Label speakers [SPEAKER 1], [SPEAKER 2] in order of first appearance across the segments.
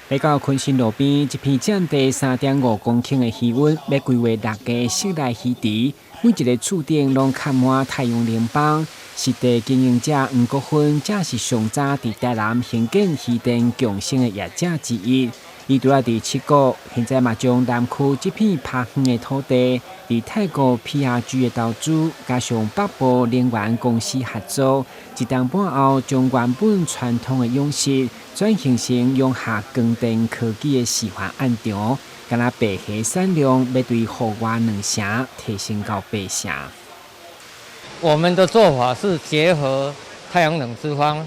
[SPEAKER 1] 来到昆新路边，一片占地3.5公顷的渔温，要规划6个室内渔池，每一个厝顶拢盖满太阳能板。实地经营者黄国芬，正是上早伫台南兴建渔电共生的业者之一。伊拄在7股，现在嘛将南区这片拍远的土地，伫泰国 PRG 的投资，加上北部能源公司合作，一年半后将原本传统的养殖转型成用下光电科技的示范案场，敢若白虾产量要对户外2成提升到8成。
[SPEAKER 2] 我们的做法是结合太阳能之方，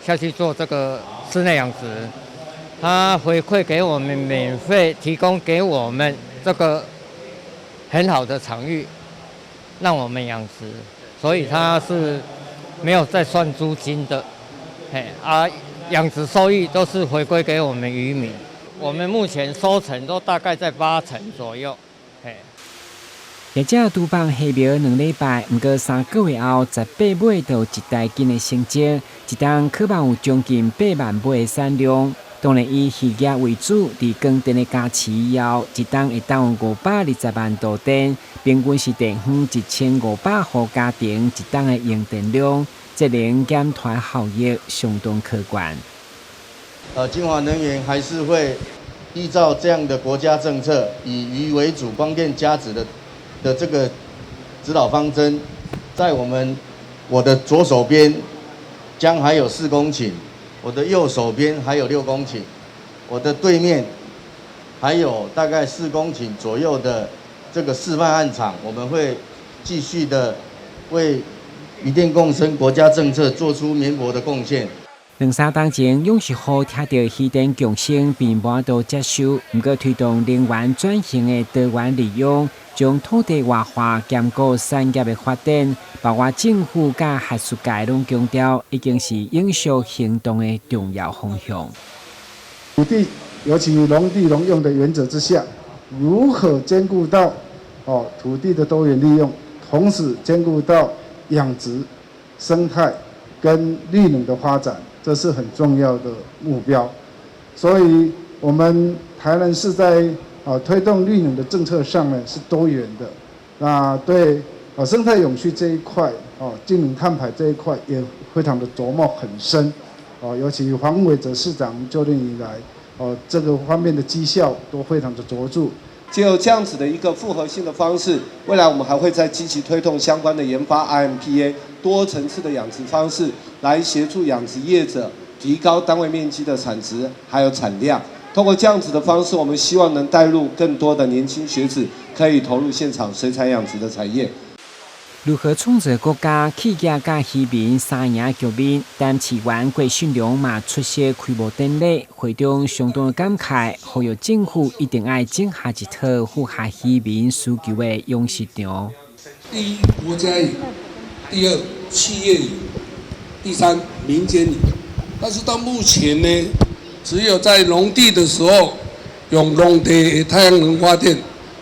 [SPEAKER 2] 下去做这个室内养殖。它回馈给我们免费提供给我们这个很好的场域，让我们养殖，所以它是没有再算租金的，养殖收益都是回归给我们渔民。我们目前收成都大概在8成左右，
[SPEAKER 1] 业者拄放虾苗2礼拜，不过3个月后18尾到1台斤的成绩，一档可望有将近8万尾的产量。当然以渔业为主，伫光电的加持以后，一档会当有520万度电，平均是电方1500户家庭一档的用电量，节能减碳效益相当可观。
[SPEAKER 3] 金华能源还是会依照这样的国家政策，以渔为主、光电加值的这个指导方针，在我的左手边将还有4公顷。我的右手边还有6公顷，我的对面还有大概4公顷左右的这个示范案场，我们会继续的为渔电共生国家政策做出绵薄的贡献。
[SPEAKER 1] 2、3年前，永续户听到渔电共生并无都接受，不过推动能源转型的多元利用，将土地活化兼顾产业的发展，包括政府甲学术界拢强调，已经是永续行动的重要方向。
[SPEAKER 4] 土地，尤其农地农用的原则之下，如何兼顾到土地的多元利用，同时兼顾到养殖、生态跟绿能的发展，这是很重要的目标。所以，我们台南市在推动绿能的政策上呢是多元的，那对生态永续这一块，净零碳排这一块也非常的琢磨很深，尤其黄伟哲市长就任以来，这个方面的绩效都非常的卓著。
[SPEAKER 5] 藉由这样子的一个复合性的方式，未来我们还会再积极推动相关的研发 IMPA 多层次的养殖方式，来协助养殖业者提高单位面积的产值还有产量。通过这样子的方式，我们希望能带入更多的年轻学子，可以投入现场水产养殖的产业。
[SPEAKER 1] 如何创造国家企业甲渔民三赢局面？但市员郭信良嘛出席开幕典礼，会中相当的感慨，呼吁政府一定要整下一套符合渔民需求的养殖场。
[SPEAKER 6] 第一，国家有；第二，企业有；第三，民间有。但是到目前呢，只有在农地的时候，用农地的太阳能发电，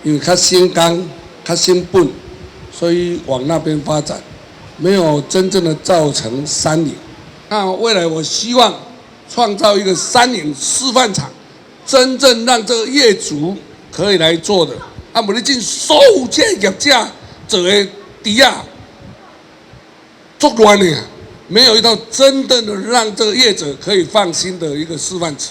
[SPEAKER 6] 因为较新刚、较新本。所以往那边发展，没有真正的造成三赢。那未来我希望创造一个3赢示范场，真正让这个业主可以来做的。不你进所有这业者做的底下做乱的，没有一套真正的让这个业者可以放心的一个示范池。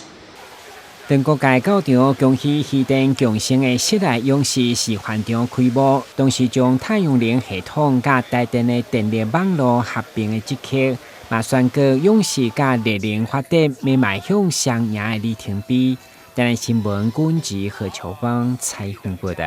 [SPEAKER 1] 全国界教场恭喜渔电共生的室内养殖示范场开幕，同时将太阳能系统甲台电的电力网络合并的即刻，嘛宣告养殖甲热能发电要迈向双赢的里程碑。台南新闻管制何秋芳采访报道。